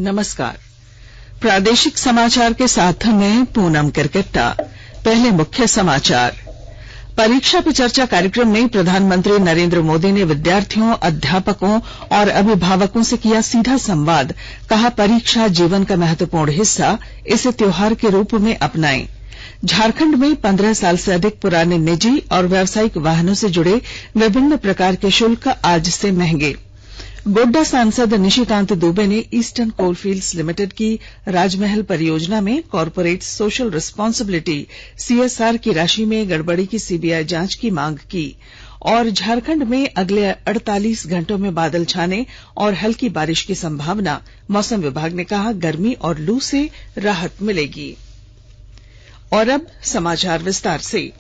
नमस्कार। प्रादेशिक समाचार के साथ मैं पूनम किरकिट्टा। पहले मुख्य समाचार। परीक्षा पे चर्चा कार्यक्रम में प्रधानमंत्री नरेंद्र मोदी ने विद्यार्थियों, अध्यापकों और अभिभावकों से किया सीधा संवाद। कहा, परीक्षा जीवन का महत्वपूर्ण हिस्सा, इसे त्योहार के रूप में अपनाएं। झारखंड में 15 साल से अधिक पुराने निजी और व्यावसायिक वाहनों से जुड़े विभिन्न प्रकार के शुल्क आज से महंगे। गोड्डा सांसद निशिकांत दुबे ने ईस्टर्न कोलफील्ड्स लिमिटेड की राजमहल परियोजना में कॉर्पोरेट सोशल रिस्पांसिबिलिटी CSR की राशि में गड़बड़ी की सीबीआई जांच की मांग की। और झारखंड में अगले 48 घंटों में बादल छाने और हल्की बारिश की संभावना। मौसम विभाग ने कहा, गर्मी और लू से राहत मिलेगी। और अब समाचार विस्तार से।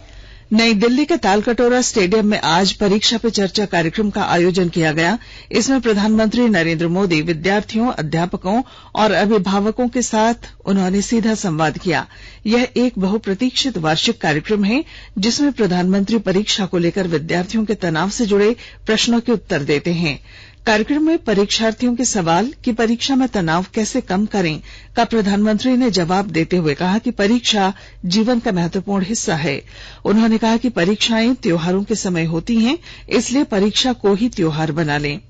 नई दिल्ली के तालकटोरा स्टेडियम में आज परीक्षा पे चर्चा कार्यक्रम का आयोजन किया गया। इसमें प्रधानमंत्री नरेंद्र मोदी विद्यार्थियों, अध्यापकों और अभिभावकों के साथ उन्होंने सीधा संवाद किया। यह एक बहुप्रतीक्षित वार्षिक कार्यक्रम है जिसमें प्रधानमंत्री परीक्षा को लेकर विद्यार्थियों के तनाव से जुड़े प्रश्नों के उत्तर देते हैं। कार्यक्रम में परीक्षार्थियों के सवाल कि परीक्षा में तनाव कैसे कम करें का प्रधानमंत्री ने जवाब देते हुए कहा कि परीक्षा जीवन का महत्वपूर्ण हिस्सा है। उन्होंने कहा कि परीक्षाएं त्योहारों के समय होती हैं, इसलिए परीक्षा को ही त्योहार बना लें।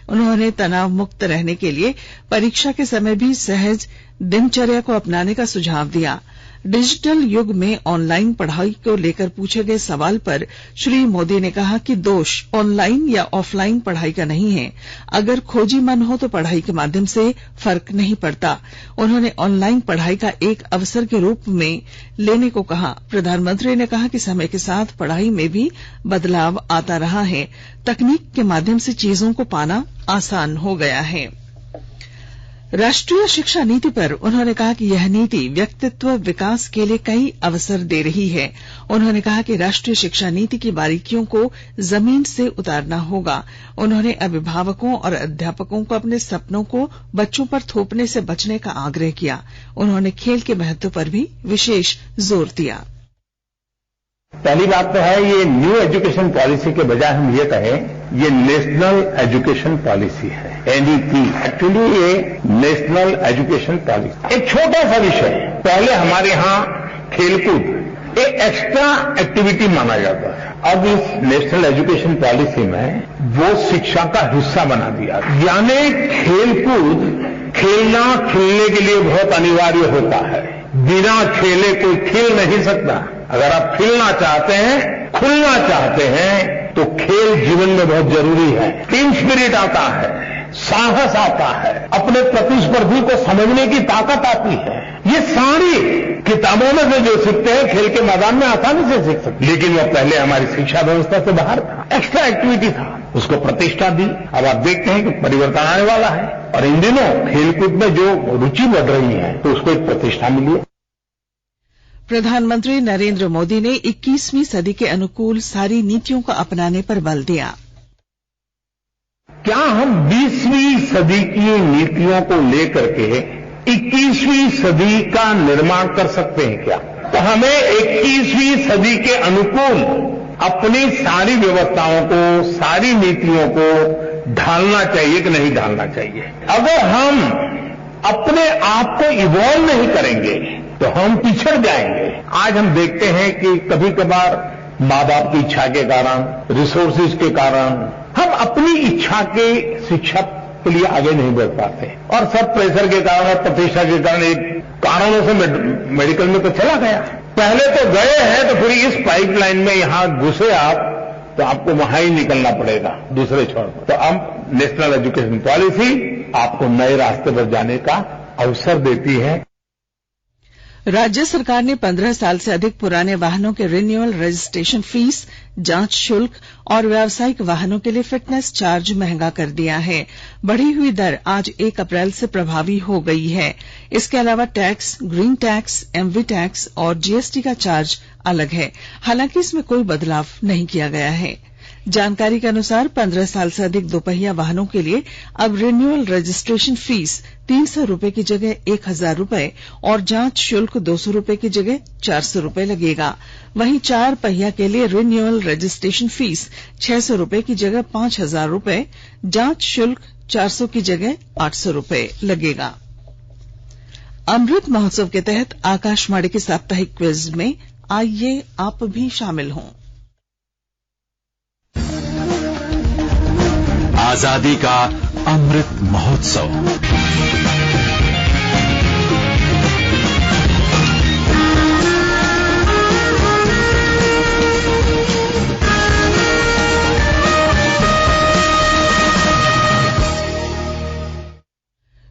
उन्होंने तनाव मुक्त रहने के लिए परीक्षा के समय भी सहज दिनचर्या को अपनाने का सुझाव दिया। डिजिटल युग में ऑनलाइन पढ़ाई को लेकर पूछे गए सवाल पर श्री मोदी ने कहा कि दोष ऑनलाइन या ऑफलाइन पढ़ाई का नहीं है। अगर खोजी मन हो तो पढ़ाई के माध्यम से फर्क नहीं पड़ता। उन्होंने ऑनलाइन पढ़ाई का एक अवसर के रूप में लेने को कहा। प्रधानमंत्री ने कहा कि समय के साथ पढ़ाई में भी बदलाव आता रहा है। तकनीक के माध्यम से चीजों को पाना आसान हो गया है। राष्ट्रीय शिक्षा नीति पर उन्होंने कहा कि यह नीति व्यक्तित्व विकास के लिए कई अवसर दे रही है। उन्होंने कहा कि राष्ट्रीय शिक्षा नीति की बारीकियों को जमीन से उतारना होगा। उन्होंने अभिभावकों और अध्यापकों को अपने सपनों को बच्चों पर थोपने से बचने का आग्रह किया। उन्होंने खेल के महत्व पर भी विशेष जोर दिया। पहली बात तो है, ये न्यू एजुकेशन पॉलिसी के बजाय हम ये कहें ये नेशनल एजुकेशन पॉलिसी है, NEP। एक्चुअली ये नेशनल एजुकेशन पॉलिसी एक छोटा सा विषय है। पहले हमारे यहाँ खेलकूद एक एक्स्ट्रा एक्टिविटी माना जाता है। अब इस नेशनल एजुकेशन पॉलिसी में वो शिक्षा का हिस्सा बना दिया। यानी खेलकूद खेलना खेलने के लिए बहुत अनिवार्य होता है। बिना खेले कोई खेल नहीं सकता। अगर आप खेलना चाहते हैं, खुलना चाहते हैं, तो खेल जीवन में बहुत जरूरी है। टीम स्पिरिट आता है, साहस आता है, अपने प्रतिस्पर्धी को समझने की ताकत आती है। ये सारी किताबों में से जो सीखते हैं खेल के मैदान में आसानी से सीख सकते। लेकिन वो पहले हमारी शिक्षा व्यवस्था से बाहर था, एक्स्ट्रा एक्टिविटी था, उसको प्रतिष्ठा दी। अब आप देखते हैं कि परिवर्तन आने वाला है और इन दिनों खेलकूद में जो रुचि बढ़ रही है तो उसको एक प्रतिष्ठा मिली है। प्रधानमंत्री नरेंद्र मोदी ने 21वीं सदी के अनुकूल सारी नीतियों को अपनाने पर बल दिया। क्या हम 20वीं सदी की नीतियों को लेकर के 21वीं सदी का निर्माण कर सकते हैं क्या? तो हमें 21वीं सदी के अनुकूल अपनी सारी व्यवस्थाओं को, सारी नीतियों को ढालना चाहिए कि नहीं ढालना चाहिए। अगर हम अपने आप को इवॉल्व नहीं करेंगे तो हम पिछड़ जाएंगे। आज हम देखते हैं कि कभी कभार माँ बाप की इच्छा के कारण, रिसोर्सेज के कारण हम अपनी इच्छा के शिक्षा के लिए आगे नहीं बढ़ पाते और सब प्रेशर के कारण और प्रतिष्ठा के कारण एक कारणों से मेडिकल में तो चला गया। पहले तो गए हैं तो फिर इस पाइपलाइन में यहां घुसे आप तो आपको वहां ही निकलना पड़ेगा दूसरे छोर पर। तो अब नेशनल एजुकेशन पॉलिसी आपको नए रास्ते पर जाने का अवसर देती है। राज्य सरकार ने 15 साल से अधिक पुराने वाहनों के रिन्यूअल रजिस्ट्रेशन फीस, जांच शुल्क और व्यावसायिक वाहनों के लिए फिटनेस चार्ज महंगा कर दिया है। बढ़ी हुई दर आज 1 अप्रैल से प्रभावी हो गई है। इसके अलावा tax, green tax, MV tax और GST का चार्ज अलग है। हालांकि इसमें कोई बदलाव नहीं किया गया है। जानकारी के अनुसार 15 साल से अधिक दोपहिया वाहनों के लिए अब रिन्यूअल रजिस्ट्रेशन फीस 300 रूपये की जगह 1000 रूपये और जांच शुल्क 200 रूपये की जगह 400 रूपये लगेगा। वहीं 4 पहिया के लिए रिन्यूअल रजिस्ट्रेशन फीस 600 रूपये की जगह 5000 रूपये, जांच शुल्क 400 की जगह 800 रूपये लगेगा। अमृत महोत्सव के तहत आकाशवाणी के साप्ताहिक क्विज में आइए आप भी शामिल हों। आजादी का अमृत महोत्सव।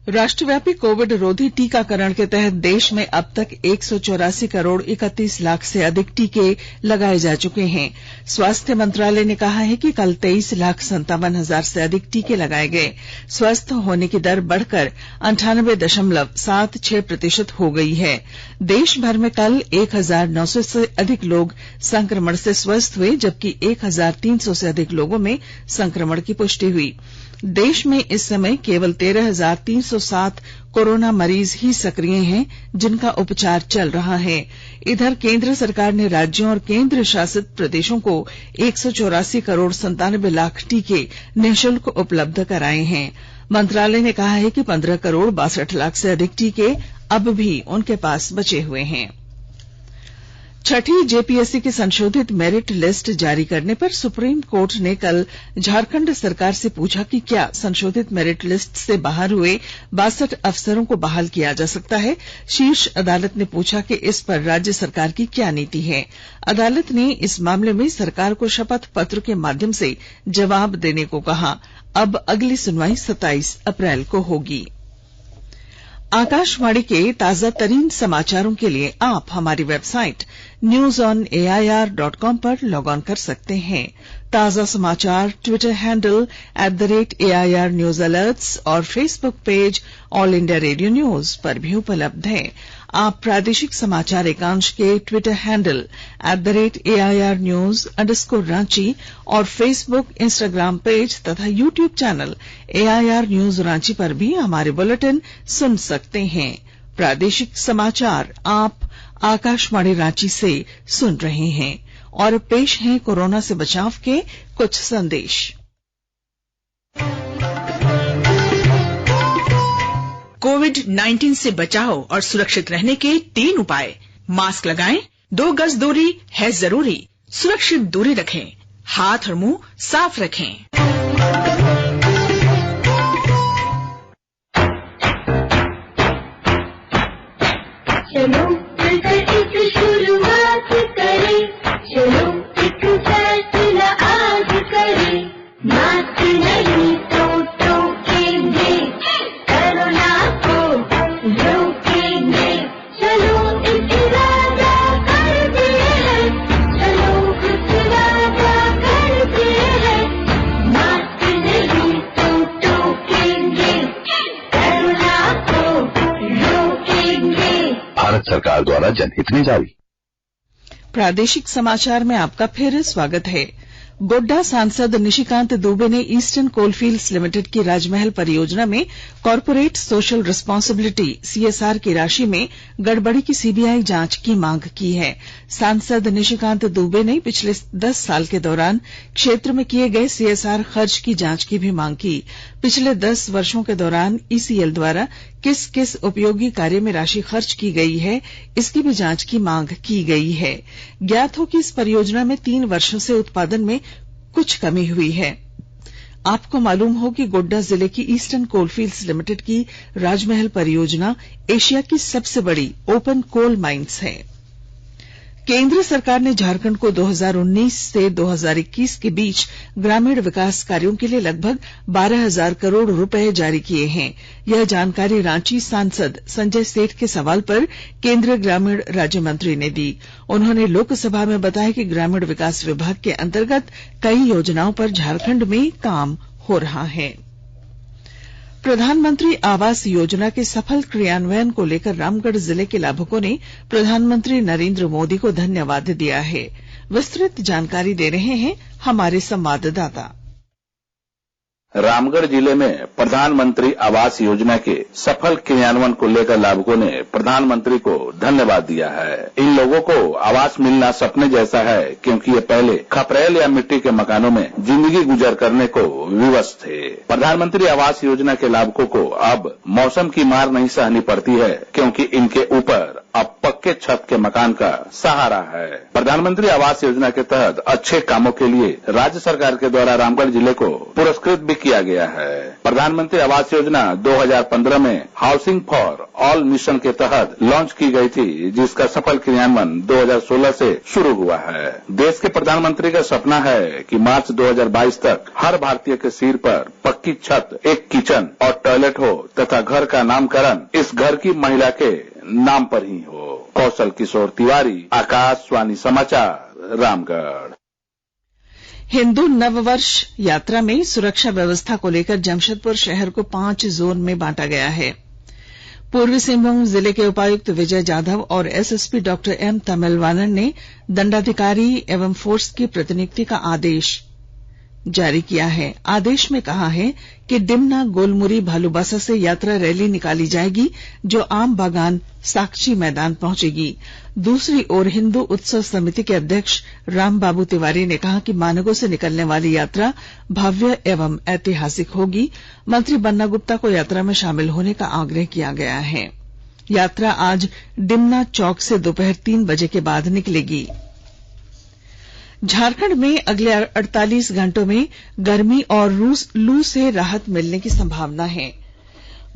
राष्ट्रव्यापी कोविड रोधी टीकाकरण के तहत देश में अब तक 184 करोड़ 31 लाख से अधिक टीके लगाए जा चुके हैं। स्वास्थ्य मंत्रालय ने कहा है कि कल 23,57,000 से अधिक टीके लगाए गए। स्वस्थ होने की दर बढ़कर 98.76% हो गई है। देश भर में कल 1,900 से अधिक लोग संक्रमण से स्वस्थ हुए, जबकि 1,300 से अधिक लोगों में संक्रमण की पुष्टि हुई। देश में इस समय केवल 13,307 कोरोना मरीज ही सक्रिय हैं, जिनका उपचार चल रहा है। इधर केंद्र सरकार ने राज्यों और केंद्र शासित प्रदेशों को 184 करोड़ 97 लाख टीके निःशुल्क उपलब्ध कराए हैं। मंत्रालय ने कहा है कि 15 करोड़ 62 लाख से अधिक टीके अब भी उनके पास बचे हुए हैं। छठी जेपीएससी की संशोधित मेरिट लिस्ट जारी करने पर सुप्रीम कोर्ट ने कल झारखंड सरकार से पूछा कि क्या संशोधित मेरिट लिस्ट से बाहर हुए 62 अफसरों को बहाल किया जा सकता है। शीर्ष अदालत ने पूछा कि इस पर राज्य सरकार की क्या नीति है। अदालत ने इस मामले में सरकार को शपथ पत्र के माध्यम से जवाब देने को कहा। अब अगली सुनवाई 27 अप्रैल को होगी। आकाशवाणी के ताजा तरीन समाचारों के लिए आप हमारी वेबसाइट newsonair.com पर लॉग ऑन कर सकते हैं। ताजा समाचार Twitter handle @AIR News Alerts और Facebook page all India radio news पर भी उपलब्ध है। आप प्रादेशिक समाचार एकांश के ट्विटर हैंडल @AIR News _ और फेसबुक, इंस्टाग्राम पेज तथा YouTube channel AIR News Ranchi पर भी हमारे बुलेटिन सुन सकते हैं। प्रादेशिक समाचार आप आकाशवाणी रांची से सुन रहे हैं और पेश हैं कोरोना से बचाव के कुछ संदेश। कोविड-19 से बचाव और सुरक्षित रहने के 3 उपाय। मास्क लगाएं, 2 गज दूरी है जरूरी, सुरक्षित दूरी रखें, हाथ और मुंह साफ रखें। चलो मिलकर एक शुरुआत करें, चलो एक फैसला आज करें। मास्क नहीं तो टोकेंगे, कोरोना को रोकेंगे। चलो एक इरादा करते हैं, चलो कुछ वादा करते हैं। मास्क नहीं तो टोकेंगे, कोरोना को रोकेंगे। भारत सरकार द्वारा जनहित में जारी। प्रादेशिक समाचार में आपका फिर स्वागत है। गोड्डा सांसद निशिकांत दुबे ने ईस्टर्न कोलफील्ड्स लिमिटेड की राजमहल परियोजना में कॉर्पोरेट सोशल रिस्पांसिबिलिटी CSR की राशि में गड़बड़ी की सीबीआई जांच की मांग की है। सांसद निशिकांत दुबे ने पिछले 10 साल के दौरान क्षेत्र में किए गए CSR खर्च की जांच की भी मांग की। पिछले 10 वर्षों के दौरान ECL द्वारा किस किस उपयोगी कार्य में राशि खर्च की गई है, इसकी भी जांच की मांग की गई है। ज्ञात हो कि इस परियोजना में 3 वर्षों से उत्पादन में कुछ कमी हुई है। आपको मालूम हो कि गोड्डा जिले की ईस्टर्न कोलफील्ड्स लिमिटेड की राजमहल परियोजना एशिया की सबसे बड़ी ओपन कोल माइंस है। केंद्र सरकार ने झारखंड को 2019 से 2021 के बीच ग्रामीण विकास कार्यों के लिए लगभग 12,000 करोड़ रुपए जारी किए हैं। यह जानकारी रांची सांसद संजय सेठ के सवाल पर केंद्रीय ग्रामीण राज्य मंत्री ने दी। उन्होंने लोकसभा में बताया कि ग्रामीण विकास विभाग के अंतर्गत कई योजनाओं पर झारखंड में काम हो रहा है। प्रधानमंत्री आवास योजना के सफल क्रियान्वयन को लेकर रामगढ़ जिले के लाभुकों ने प्रधानमंत्री नरेंद्र मोदी को धन्यवाद दिया है। विस्तृत जानकारी दे रहे हैं हमारे संवाददाता। रामगढ़ जिले में प्रधानमंत्री आवास योजना के सफल क्रियान्वयन को लेकर लाभुकों ने प्रधानमंत्री को धन्यवाद दिया है। इन लोगों को आवास मिलना सपने जैसा है, क्योंकि ये पहले खपरेल या मिट्टी के मकानों में जिंदगी गुजर करने को विवश थे। प्रधानमंत्री आवास योजना के लाभुकों को अब मौसम की मार नहीं सहनी पड़ती है, क्योंकि इनके ऊपर अब पक्के छत के मकान का सहारा है। प्रधानमंत्री आवास योजना के तहत अच्छे कामों के लिए राज्य सरकार के द्वारा रामगढ़ जिले को पुरस्कृत भी किया गया है। प्रधानमंत्री आवास योजना 2015 में हाउसिंग फॉर ऑल मिशन के तहत लॉन्च की गई थी, जिसका सफल क्रियान्वयन 2016 से शुरू हुआ है। देश के प्रधानमंत्री का सपना है कि मार्च 2022 तक हर भारतीय के सिर पर पक्की छत, एक किचन और टॉयलेट हो तथा घर का नामकरण इस घर की महिला के नाम पर ही हो। कौशल किशोर तिवारी, आकाशवाणी समाचार, रामगढ़। हिंदू नववर्ष यात्रा में सुरक्षा व्यवस्था को लेकर जमशेदपुर शहर को 5 जोन में बांटा गया है। पूर्वी सिंहभूम जिले के उपायुक्त विजय जाधव और एसएसपी डॉक्टर एम तमिलवानन ने दंडाधिकारी एवं फोर्स की प्रतिनियुक्ति का आदेश जारी किया है। आदेश में कहा है कि डिमना गोलमुरी भालूबासा से यात्रा रैली निकाली जाएगी, जो आम बागान साक्षी मैदान पहुंचेगी। दूसरी ओर हिंदू उत्सव समिति के अध्यक्ष राम बाबू तिवारी ने कहा कि मानगो से निकलने वाली यात्रा भव्य एवं ऐतिहासिक होगी। मंत्री बन्ना गुप्ता को यात्रा में शामिल होने का आग्रह किया गया है। यात्रा आज डिमना चौक से दोपहर 3 बजे के बाद निकलेगी। झारखंड में अगले 48 घंटों में गर्मी और लू से राहत मिलने की संभावना है।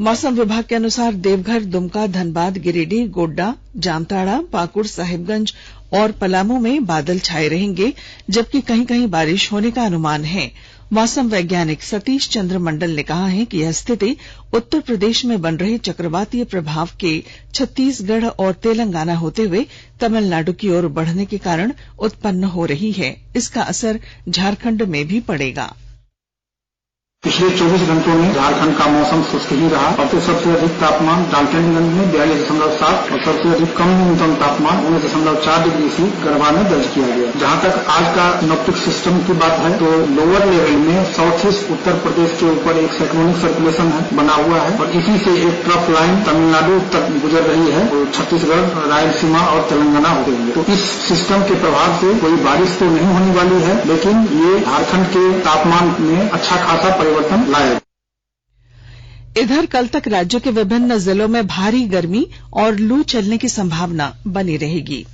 मौसम विभाग के अनुसार देवघर, दुमका, धनबाद, गिरिडीह, गोड्डा, जामताड़ा, पाकुड़, साहिबगंज और पलामू में बादल छाए रहेंगे, जबकि कहीं कहीं बारिश होने का अनुमान है। मौसम वैज्ञानिक सतीश चंद्र मंडल ने कहा है कि यह स्थिति उत्तर प्रदेश में बन रहे चक्रवातीय प्रभाव के छत्तीसगढ़ और तेलंगाना होते हुए तमिलनाडु की ओर बढ़ने के कारण उत्पन्न हो रही है। इसका असर झारखंड में भी पड़ेगा। पिछले 24 घंटों में झारखंड का मौसम शुष्क ही रहा और तो सबसे अधिक तापमान डाल्टनगंज में 42.7 और सबसे अधिक कम न्यूनतम तापमान 19.4 डिग्री सी गढ़वा में दर्ज किया गया। जहां तक आज का सिनोप्टिक सिस्टम की बात है तो लोअर लेवल में साउथ ईस्ट उत्तर प्रदेश के ऊपर एक साइक्लोनिक सर्कुलेशन बना हुआ है और इसी से एक ट्रफ लाइन तमिलनाडु तक गुजर रही है और छत्तीसगढ़, रायलसीमा और तेलंगाना होते हुए। तो इस सिस्टम के प्रभाव से कोई बारिश तो नहीं होने वाली है, लेकिन ये झारखंड के तापमान में अच्छा खासा परिवर्तन लाएगा। इधर कल तक राज्य के विभिन्न जिलों में भारी गर्मी और लू चलने की संभावना बनी रहेगी।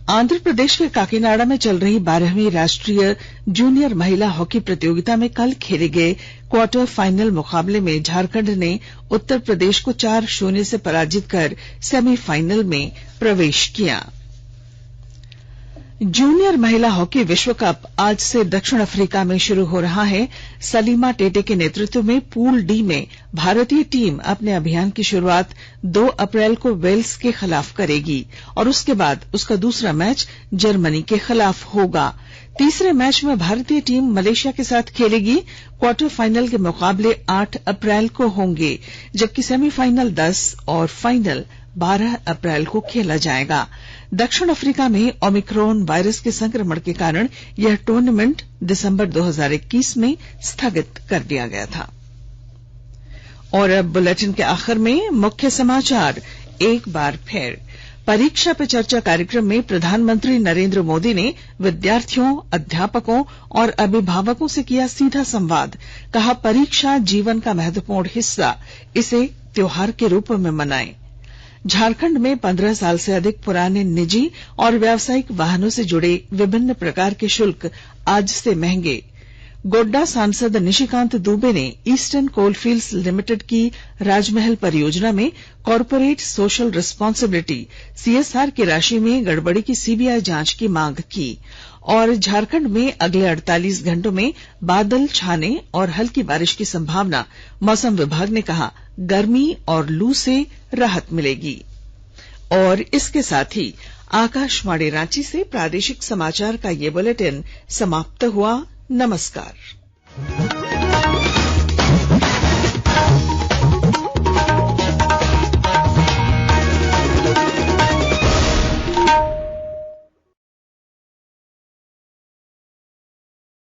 आंध्र प्रदेश के काकीनाडा में चल रही 12वीं राष्ट्रीय जूनियर महिला हॉकी प्रतियोगिता में कल खेले गए क्वार्टर फाइनल मुकाबले में झारखंड ने उत्तर प्रदेश को 4-0 से पराजित कर सेमीफाइनल में प्रवेश किया। जूनियर महिला हॉकी विश्व कप आज से दक्षिण अफ्रीका में शुरू हो रहा है। सलीमा टेटे के नेतृत्व में पूल डी में भारतीय टीम अपने अभियान की शुरुआत 2 अप्रैल को वेल्स के खिलाफ करेगी और उसके बाद उसका दूसरा मैच जर्मनी के खिलाफ होगा। तीसरे मैच में भारतीय टीम मलेशिया के साथ खेलेगी। क्वार्टर फाइनल के मुकाबले 8 अप्रैल को होंगे, जबकि सेमीफाइनल 10 और फाइनल 12 अप्रैल को खेला जाएगा। दक्षिण अफ्रीका में ओमिक्रॉन वायरस के संक्रमण के कारण यह टूर्नामेंट दिसंबर 2021 में स्थगित कर दिया गया था। और अब बुलेटिन के आखिर में मुख्य समाचार एक बार फिर। परीक्षा पे चर्चा कार्यक्रम में प्रधानमंत्री नरेंद्र मोदी ने विद्यार्थियों, अध्यापकों और अभिभावकों से किया सीधा संवाद। कहा, परीक्षा जीवन का महत्वपूर्ण हिस्सा, इसे त्योहार के रूप में मनाएं। झारखंड में 15 साल से अधिक पुराने निजी और व्यावसायिक वाहनों से जुड़े विभिन्न प्रकार के शुल्क आज से महंगे। गोड्डा सांसद निशिकांत दुबे ने ईस्टर्न कोलफील्ड्स लिमिटेड की राजमहल परियोजना में कॉर्पोरेट सोशल रिस्पांसिबिलिटी सीएसआर की राशि में गड़बड़ी की सीबीआई जांच की मांग की। और झारखंड में अगले 48 घंटों में बादल छाने और हल्की बारिश की संभावना। मौसम विभाग ने कहा, गर्मी और लू से राहत मिलेगी। और इसके साथ ही आकाशवाणी रांची से प्रादेशिक समाचार का ये बुलेटिन समाप्त हुआ। नमस्कार।